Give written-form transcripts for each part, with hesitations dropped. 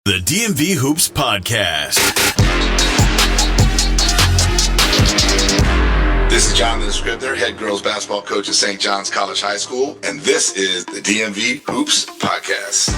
The DMV Hoops Podcast. This is Jonathan Scribner, head girls basketball coach at St. John's College High School, and this is the DMV Hoops Podcast.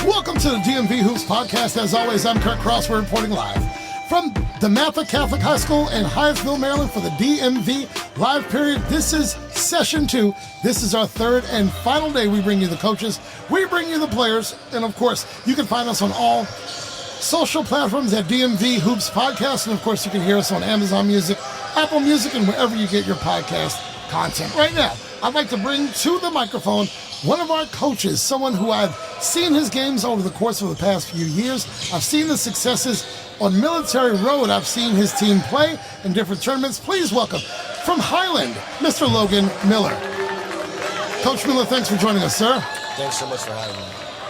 Welcome to the DMV Hoops Podcast. As always, I'm Kurt Cross. We're reporting live from DeMatha Catholic High School in Hyattsville, Maryland for the DMV live period. This is session 2. This is our third and final day. We bring you the coaches, we bring you the players, and of course, you can find us on all social platforms at DMV Hoops Podcast, and of course, you can hear us on Amazon Music, Apple Music, and wherever you get your podcast content. Right now, I'd like to bring to the microphone one of our coaches, someone who I've seen his games over the course of the past few years. I've seen the successes on Military Road. I've seen his team play in different tournaments. Please welcome, from Highland, Mr. Logan Miller. Coach Miller, thanks for joining us, sir. Thanks so much for having me.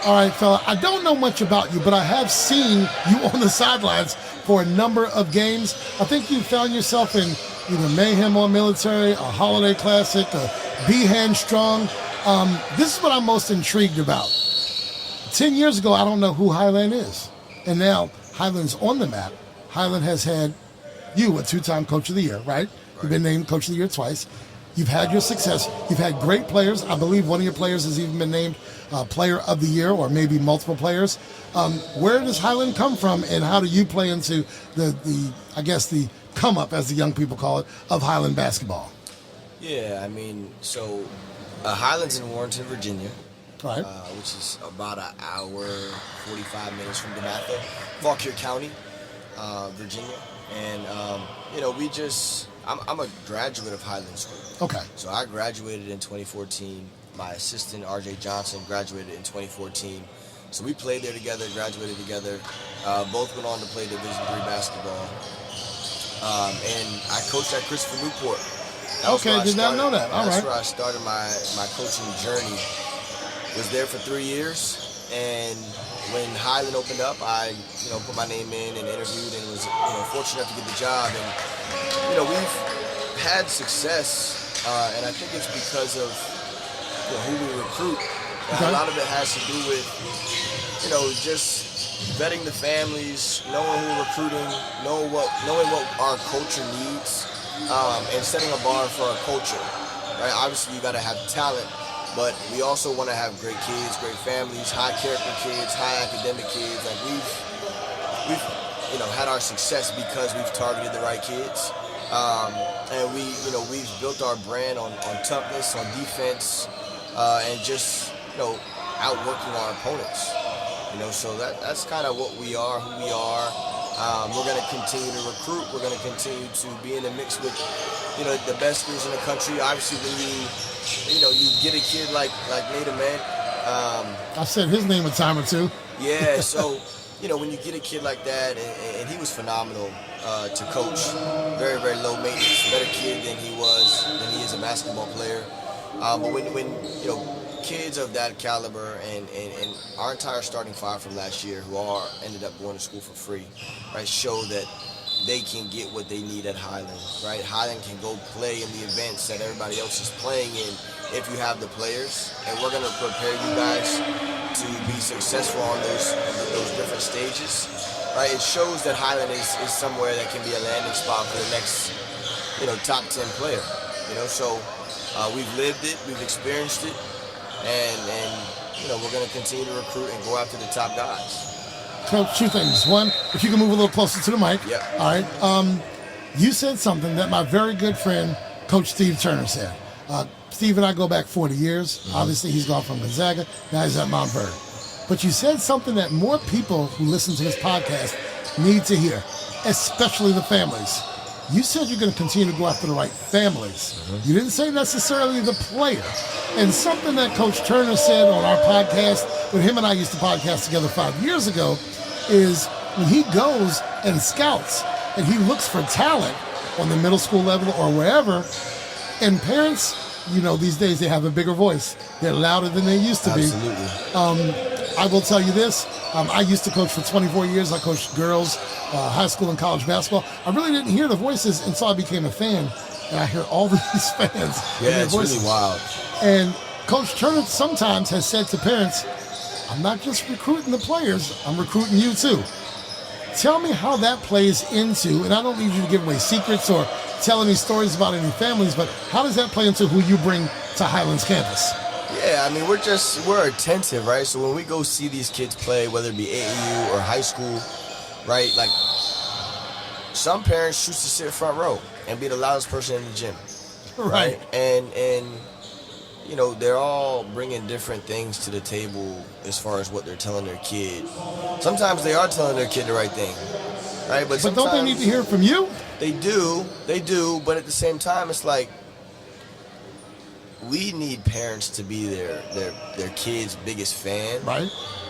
All right, fella, I don't know much about you, but I have seen you on the sidelines for a number of games. I think you found yourself in either Mayhem on Military, a Holiday Classic, a B-Hand Strong. This is what I'm most intrigued about. 10 years ago, I don't know who Highland is. And now Highland's on the map. Highland has had you, a two-time Coach of the Year, right? You've been named Coach of the Year twice. You've had your success. You've had great players. I believe one of your players has even been named Player of the Year, or maybe multiple players. Where does Highland come from, and how do you play into the come up, as the young people call it, of Highland basketball? Yeah, I mean, so Highland's in Warrenton, Virginia, Right. Which is about an hour, 45 minutes from DeMatha, Fauquier County, Virginia. And, I'm a graduate of Highland School. Okay. So I graduated in 2014. My assistant, RJ Johnson, graduated in 2014. So we played there together, graduated together. Both went on to play Division III basketball. And I coached at Christopher Newport. Okay, did not know that. All right. That's where I started my coaching journey. Was there for 3 years, and when Highland opened up, I put my name in and interviewed, and was fortunate enough to get the job. And we've had success, and I think it's because of who we recruit. Okay. A lot of it has to do with just vetting the families, knowing who we're recruiting, knowing what our culture needs. And setting a bar for our culture, right? Obviously, you got to have talent, but we also want to have great kids, great families, high character kids, high academic kids. Like we've had our success because we've targeted the right kids, and we've built our brand on toughness, on defense, and just outworking our opponents. So that's kind of what we are, who we are. We're going to continue to recruit. We're going to continue to be in the mix with, the best schools in the country. Obviously, when you get a kid like Nate Man. I've said his name a time or two. Yeah, so, when you get a kid like that, and he was phenomenal to coach. Very, very low maintenance, better kid than he is a basketball player. But when kids of that caliber and our entire starting five from last year who ended up going to school for free, right, show that they can get what they need at Highland, right? Highland can go play in the events that everybody else is playing in if you have the players, and we're going to prepare you guys to be successful on those different stages, right? It shows that Highland is somewhere that can be a landing spot for the next, top 10 player, so we've lived it, we've experienced it, and we're going to continue to recruit and go after the top guys. Coach, two things. One, if you can move a little closer to the mic. Yep. All right. You said something that my very good friend, Coach Steve Turner, said. Steve and I go back 40 years. Mm-hmm. Obviously, he's gone from Gonzaga. Now he's at Mount Vernon. But you said something that more people who listen to this podcast need to hear, especially the families. You said you're going to continue to go after the right families. Mm-hmm. You didn't say necessarily the player. And something that Coach Turner said on our podcast, when him and I used to podcast together 5 years ago, is when he goes and scouts and he looks for talent on the middle school level or wherever, and parents, these days they have a bigger voice. They're louder than they used to be. Absolutely. I will tell you this. I used to coach for 24 years. I coached girls, high school and college basketball. I really didn't hear the voices until I became a fan, and I hear all these fans. Yeah, it's voices. Really wild. And Coach Turner sometimes has said to parents, I'm not just recruiting the players, I'm recruiting you too. Tell me how that plays into, and I don't need you to give away secrets or tell any stories about any families, but how does that play into who you bring to Highlands campus? Yeah, I mean, we're attentive, right? So when we go see these kids play, whether it be AAU or high school, right? Like, some parents choose to sit front row and be the loudest person in the gym, Right. And you know, they're all bringing different things to the table as far as what they're telling their kid. Sometimes they are telling their kid the right thing, right? But don't they need to hear from you? They do, but at the same time, it's like, we need parents to be their kid's biggest fan,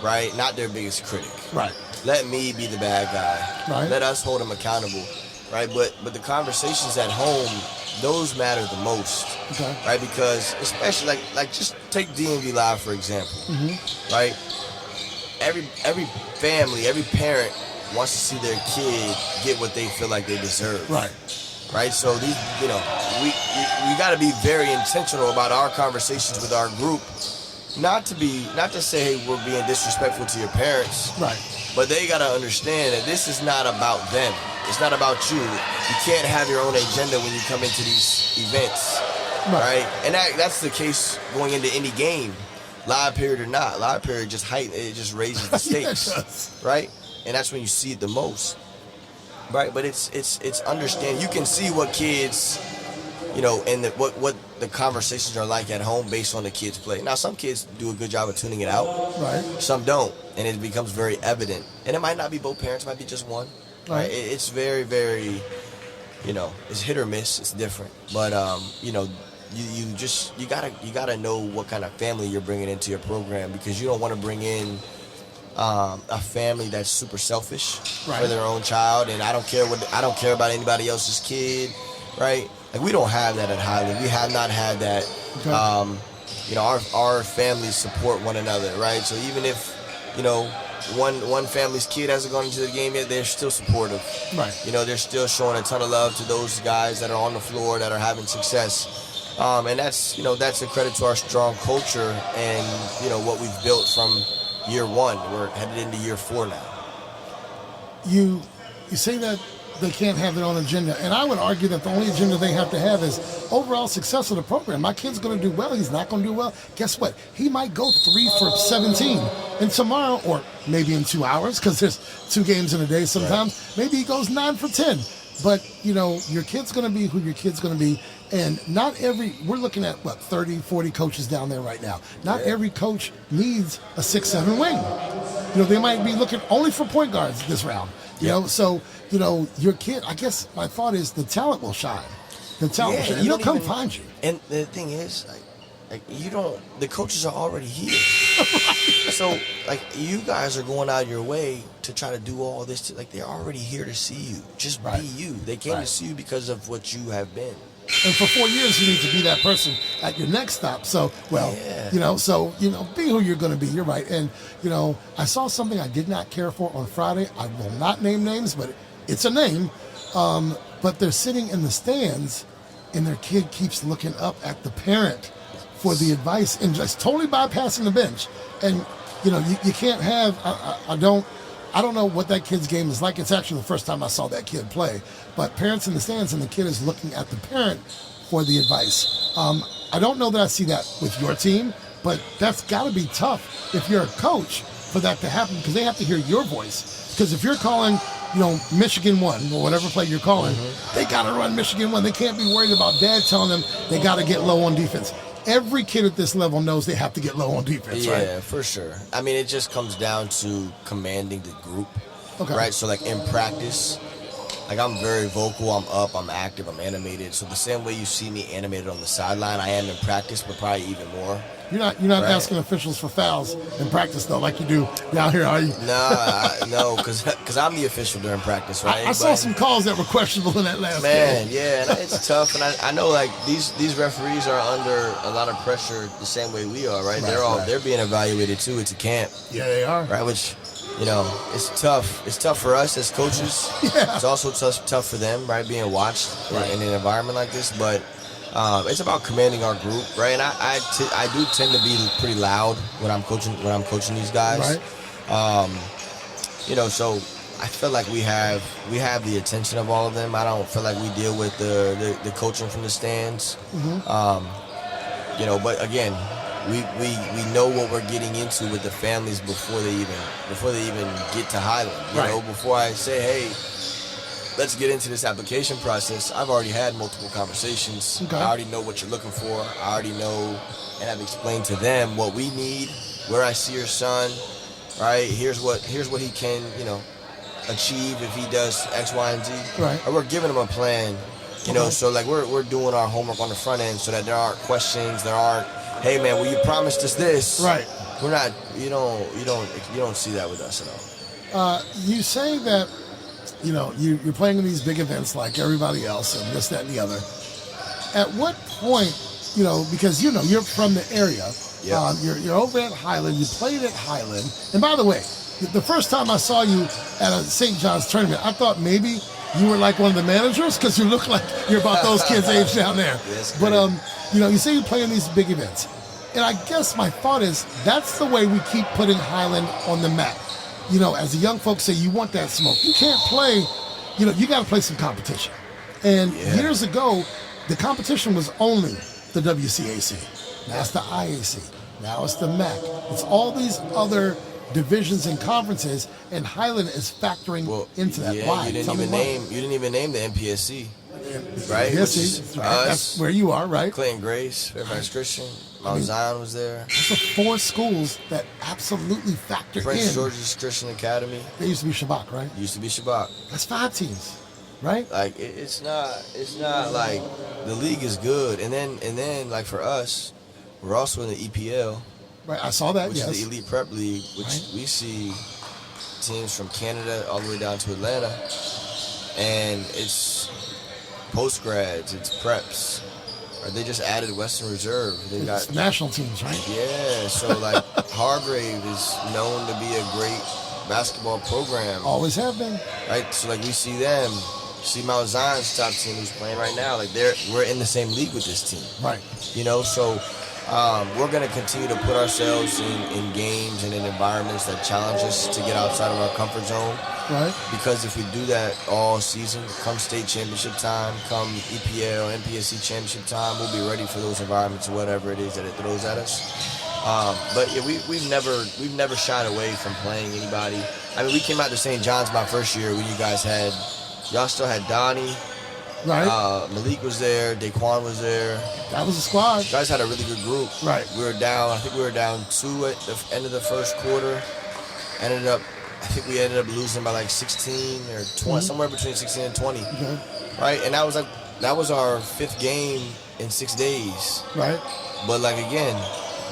Right. Not their biggest critic. Right. Let me be the bad guy. Right. Let us hold them accountable, right? But the conversations at home, those matter the most, Okay. right? Because especially like just take DMV Live for example, right? Every family, every parent wants to see their kid get what they feel like they deserve. Right. So these, you know, we got to be very intentional about our conversations with our group. Not to say, hey, we're being disrespectful to your parents. Right. But they got to understand that this is not about them. It's not about you. You can't have your own agenda when you come into these events. Right. And that's the case going into any game, live period or not. Live period just it just raises the stakes. Yes. Right. And that's when you see it the most. Right, but it's understand. You can see what kids, you know, and what the conversations are like at home based on the kids' play. Now, some kids do a good job of tuning it out. Right. Some don't, and it becomes very evident. And it might not be both parents; it might be just one. Right. It's very, very, you know, it's hit or miss. It's different, but you know, you gotta know what kind of family you're bringing into your program, because you don't want to bring in a family that's super selfish for their own child, and I don't care about anybody else's kid, right? Like, we don't have that at Highland. We have not had that. Okay. You know, our families support one another, right? So even if, you know, one family's kid hasn't gone into the game yet, they're still supportive. Right. You know, they're still showing a ton of love to those guys that are on the floor that are having success. And that's a credit to our strong culture and, you know, what we've built from year one. We're headed into year 4 now. You say that they can't have their own agenda, and I would argue that the only agenda they have to have is overall success of the program. My kid's going to do well. He's not going to do well. Guess what? He might go 3 for 17, and tomorrow, or maybe in 2 hours, because there's 2 games in a day sometimes, maybe he goes 9 for 10. But, you know, your kid's going to be who your kid's going to be. And we're looking at, 30, 40 coaches down there right now. Not every coach needs a 6'7" wing. You know, they might be looking only for point guards this round. You know, so, you know, your kid, I guess my thought is the talent will shine. The talent will shine. And they'll come find you. And the thing is, the coaches are already here. So, you guys are going out of your way to try to do all this. They're already here to see you. Just be you. They came to see you because of what you have been. And for 4 years, you need to be that person at your next stop. So, you know, be who you're going to be. You're right. And, you know, I saw something I did not care for on Friday. I will not name names, but it's a name. But they're sitting in the stands, and their kid keeps looking up at the parent for the advice and just totally bypassing the bench. And, you know, you can't have, I don't know what that kid's game is like. It's actually the first time I saw that kid play. But parents in the stands, and the kid is looking at the parent for the advice. I don't know that I see that with your team, but that's got to be tough if you're a coach for that to happen, because they have to hear your voice. Because if you're calling, you know, Michigan 1 or whatever play you're calling, they got to run Michigan 1. They can't be worried about dad telling them they got to get low on defense. Every kid at this level knows they have to get low on defense, right? Yeah, for sure. I mean, it just comes down to commanding the group, right? So, in practice, I'm very vocal, I'm up, I'm active, I'm animated. So the same way you see me animated on the sideline, I am in practice, but probably even more. You're not asking officials for fouls in practice, though, like you do down here, are you? No, because I'm the official during practice, right? I saw some calls that were questionable in that last game. Yeah, and it's tough, and I know these referees are under a lot of pressure the same way we are, right? They're being evaluated too. It's a camp. Yeah, they are. Right, which, you know, it's tough. It's tough for us as coaches. Yeah. It's also tough for them, right? Being watched in an environment like this, but It's about commanding our group, right? And I do tend to be pretty loud when I'm coaching these guys. Right. So I feel like we have the attention of all of them. I don't feel like we deal with the coaching from the stands. But again, we know what we're getting into with the families before they even get to Highland. Before I say, hey, let's get into this application process, I've already had multiple conversations. Okay. I already know what you're looking for. I already know, and I've explained to them what we need, where I see your son, right? Here's what he can, achieve if he does X, Y, and Z. Right. And we're giving him a plan, so like we're doing our homework on the front end so that there aren't questions, there aren't, hey man, well you promised us this. Right. We're not, you don't see that with us at all. You say that, you're playing in these big events like everybody else and this, that, and the other. At what point, because you're from the area, you're over at Highland, you played at Highland, and by the way, the first time I saw you at a St. John's tournament, I thought maybe you were like one of the managers because you look like you're about those kids' age down there. Yes, but you say you play in these big events, and I guess my thought is that's the way we keep putting Highland on the map. As the young folks say, you want that smoke. You can't play, you got to play some competition. And years ago, the competition was only the WCAC. Now it's the IAC. Now it's the MAC. It's all these other divisions and conferences, and Highland is factoring into that. Yeah, Why? you didn't even name the MPSC, right? MPSC, that's where you are, right? Clayton Grace, Fairfax Christian, Mount Zion was there. Those are 4 schools that absolutely factor Prince in. George's Christian Academy. They used to be Shabbat, right? Used to be Shabbat. That's 5 teams, right? Like it's not like the league is good, and then like for us, we're also in the EPL. Right, I saw that. Which is the Elite Prep League, which we see teams from Canada all the way down to Atlanta, and it's post-grads, it's preps. Or they just added Western Reserve. They got national teams, right? Yeah, so like Hargrave is known to be a great basketball program. Always have been. Right, so like we see them, see Mount Zion's top team who's playing right now. Like we're in the same league with this team. Right. So. We're going to continue to put ourselves in games and in environments that challenge us to get outside of our comfort zone. Right. Because if we do that all season, come state championship time, come EPL, MPSC championship time, we'll be ready for those environments or whatever it is that it throws at us. But yeah, we've never shied away from playing anybody. I mean, we came out to St. John's my first year when y'all still had Donnie. Right. Malik was there. Daquan was there. That was a squad. You guys had a really good group. Right. I think we were down 2 at the end of the first quarter. I think we ended up losing by like 16 or 20, somewhere between 16 and 20. Okay. Right. And that was our 5th game in 6 days. Right. But like again,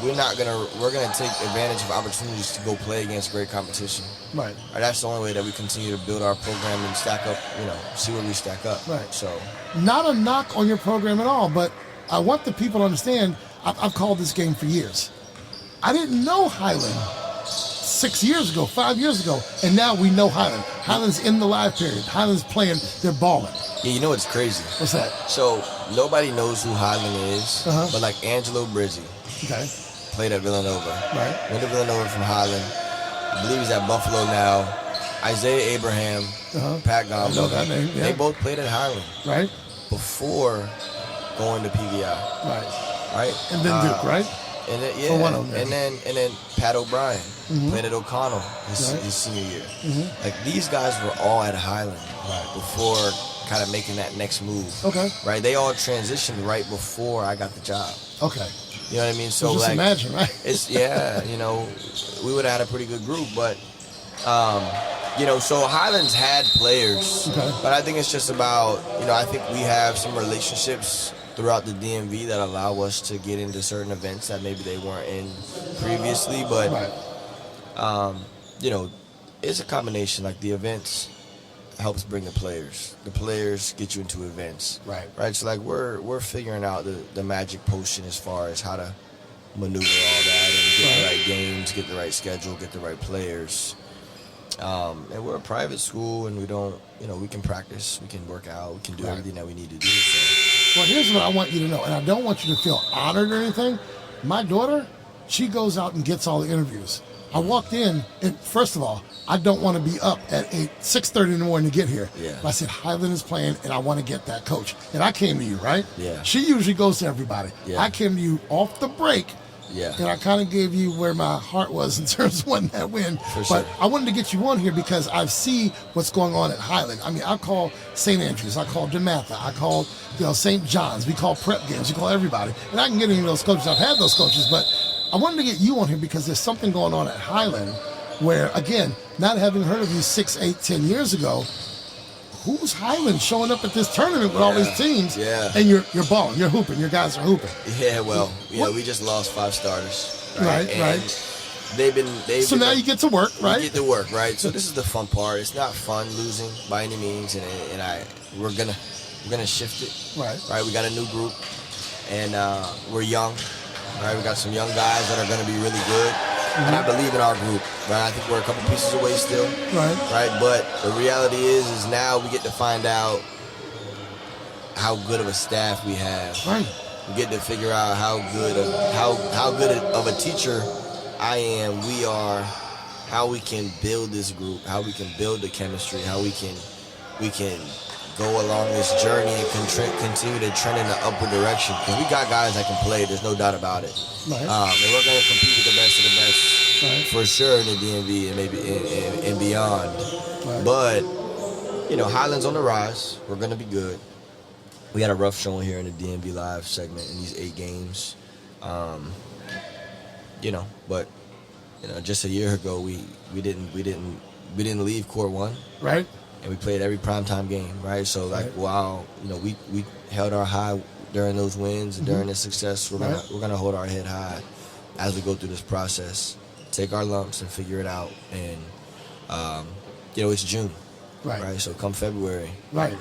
we're gonna take advantage of opportunities to go play against great competition. Right. That's the only way that we continue to build our program and stack up, see where we stack up. Right. So not a knock on your program at all, but I want the people to understand, I've called this game for years. I didn't know Highland 6 years ago, 5 years ago, and now we know Highland. Highland's in the live period. Highland's playing, they're balling. Yeah, you know what's crazy? What's that? So nobody knows who Highland is, but like Angelo Brizzi. Okay. Played at Villanova. Right. Went to Villanova from Highland. I believe he's at Buffalo now. Isaiah Abraham, Pat Gombo. I know that name, yeah. They both played at Highland. Right. Before going to PVI. Right. And then Duke, right? And then, For one of them. And then Pat O'Brien played at O'Connell his senior year. Like these guys were all at Highland before kind of making that next move. Okay. Right. They all transitioned right before I got the job. Okay. You know what I mean? So just like, imagine, right? It's we would have had a pretty good group, but so Highlands had players, but I think it's just about I think we have some relationships throughout the DMV that allow us to get into certain events that maybe they weren't in previously, but it's a combination. Like the events helps bring the players. The players get you into events. Right. So like we're figuring out the magic potion as far as how to maneuver all that and get the right games, get the right schedule, get the right players. And we're a private school and we don't, we can practice, we can work out, we can do everything that we need to do. So Well, here's what I want you to know, and I don't want you to feel honored or anything. My daughter, she goes out and gets all the interviews. I walked in, and first of all, I don't want to be up at 6:30 in the morning to get here. Yeah. I said, Highland is playing, and I want to get that coach. And I came to you, right? Yeah. She usually goes to everybody. Yeah. I came to you off the break. Yeah. And I kind of gave you where my heart was in terms of wanting that win. But I wanted to get you on here because I see what's going on at Highland. I mean, I call St. Andrews, I call DeMatha, I call St. John's, we call prep games, we call everybody. And I can get any of those coaches. I've had those coaches, but I wanted to get you on here because there's something going on at Highland where, again, not having heard of you 6, 8, 10 years ago, who's Highland showing up at this tournament with all these teams? Yeah. And you're balling, you're hooping, your guys are hooping. Yeah, well, we just lost 5 starters. Right. So now you get to work, right? You get to work, right? So this is the fun part. It's not fun losing by any means, and we're gonna shift it. Right. We got a new group, and we're young. Right. We got some young guys that are gonna be really good. And I believe in our group, right? I think we're a couple pieces away still, right? But the reality is now we get to find out how good of a staff we have. Right. We get to figure out how good of a teacher I am, we are, how we can build this group, how we can build the chemistry, how we can go along this journey and continue to trend in the upward direction. Because we got guys that can play, there's no doubt about it. Right. And we're going to compete with the best of the best for sure in the DMV and maybe and beyond. Right. But, Highland's on the rise. We're going to be good. We had a rough showing here in the DMV Live segment in these 8 games. But just a year ago we didn't leave Court 1. Right. And we played every primetime game, right? So while we held our high during those wins and during this success, we're gonna hold our head high as we go through this process, take our lumps and figure it out. And it's June, right? So come February, right?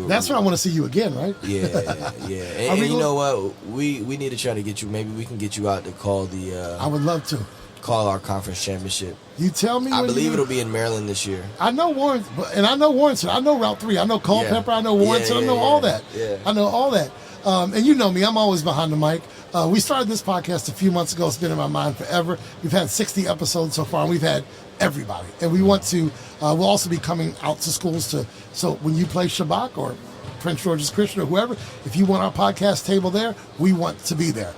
That's when I want to see you again, right? Yeah. And you know what? We need to try to get you. Maybe we can get you out to call I would love to. Call our conference championship. You tell me. I believe it'll be in Maryland this year. I know Warren, and I know Warrenton. I know Route 3. I know Culpeper. I know Warrenton. I know all that. Yeah. I know all that. And you know me. I'm always behind the mic. We started this podcast a few months ago. It's been in my mind forever. We've had 60 episodes so far, and we've had everybody. And we want to. We'll also be coming out to schools so when you play Shabbat or Prince George's Christian or whoever, if you want our podcast table there, we want to be there.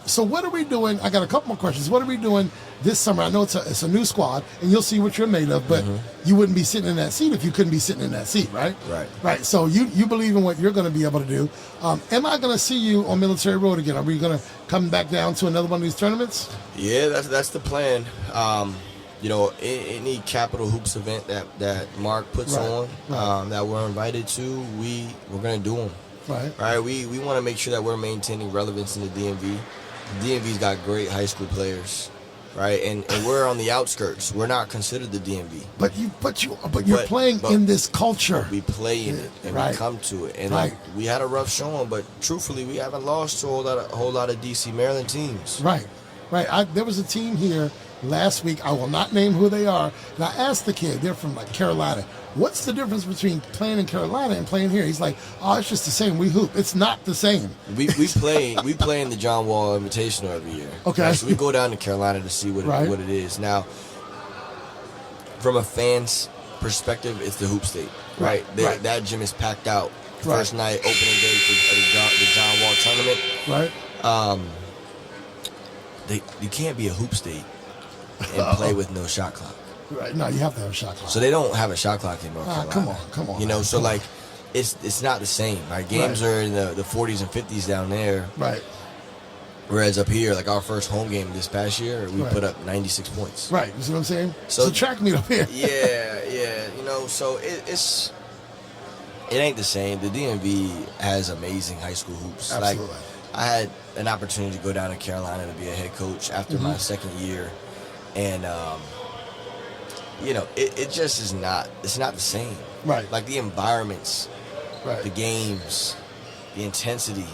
So what are we doing? I got a couple more questions. What are we doing this summer? I know it's a new squad, and you'll see what you're made of, but you wouldn't be sitting in that seat if you couldn't be sitting in that seat, right? Right. So you believe in what you're going to be able to do. Am I going to see you on Military Road again? Are we going to come back down to another one of these tournaments? Yeah, that's the plan. Any Capital Hoops event that Mark puts on that we're invited to, we're going to do them. Right. We want to make sure that we're maintaining relevance in the DMV. The DMV's got great high school players, right? And we're on the outskirts. We're not considered the DMV. But you're playing in this culture. We play in it and we come to it. And we had a rough showing, but truthfully, we haven't lost to a whole lot of DC Maryland teams. Right. There was a team here last week. I will not name who they are. And I asked the kid. They're from Carolina. What's the difference between playing in Carolina and playing here? He's like, oh, it's just the same. We hoop. It's not the same. We play in the John Wall Invitational every year. Okay. Right? So we go down to Carolina to see what it is. Now, from a fan's perspective, it's the hoop state, right? That gym is packed out. First night, opening day for the John Wall tournament. Right. You can't be a hoop state and play with no shot clock. Right. No, you have to have a shot clock. So they don't have a shot clock in North Carolina. Come on. It's not the same. Right? Games are in the 40s and 50s down there. Right. Whereas up here, our first home game this past year, we put up 96 points. Right. You see what I'm saying? So track meet up here. Yeah. So it ain't the same. The DMV has amazing high school hoops. Absolutely. I had an opportunity to go down to Carolina to be a head coach after my second year, and it just is not. It's not the same. Right. The environments, the games, the intensity,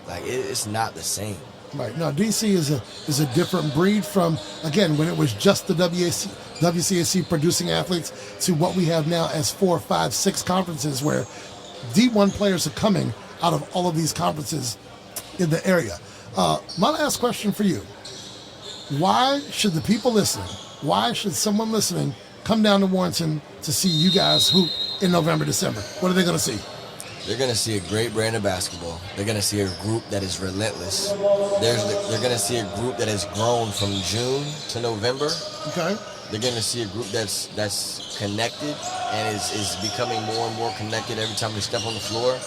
it's not the same. Right. No, DC is a different breed from, again, when it was just the WCAC producing athletes to what we have now as 4, 5, 6 conferences where D1 players are coming out of all of these conferences in the area. My last question for you. Why should the people listening, why should someone listening come down to Warrenton to see you guys hoop in November, December? What are they going to see? They're going to see a great brand of basketball. They're going to see a group that is relentless. They're going to see a group that has grown from June to November. Okay. They're going to see a group that's connected and is becoming more and more connected every time they step on the floor.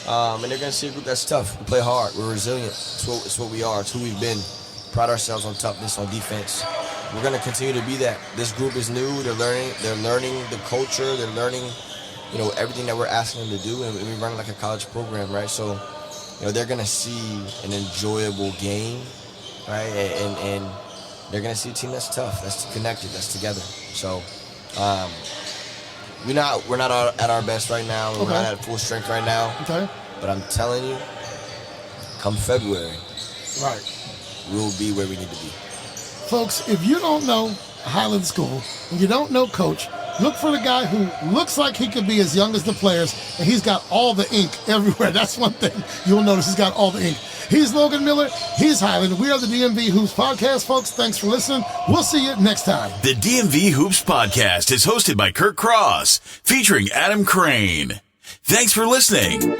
And they're going to see a group that's tough. We play hard. We're resilient. It's what we are. It's who we've been. Pride ourselves on toughness, on defense. We're going to continue to be that. This group is new. They're learning the culture. They're learning, everything that we're asking them to do. And we run like a college program, right? So, they're going to see an enjoyable game, right? And they're going to see a team that's tough, that's connected, that's together. So, we're not at our best right now. We're not at full strength right now. Okay. But I'm telling you, come February, right, we'll be where we need to be. Folks, if you don't know Highland School and you don't know Coach, look for the guy who looks like he could be as young as the players, and he's got all the ink everywhere. That's one thing you'll notice. He's got all the ink. He's Logan Miller. He's Highland. We are the DMV Hoops Podcast, folks. Thanks for listening. We'll see you next time. The DMV Hoops Podcast is hosted by Kurt Cross, featuring Adam Crain. Thanks for listening.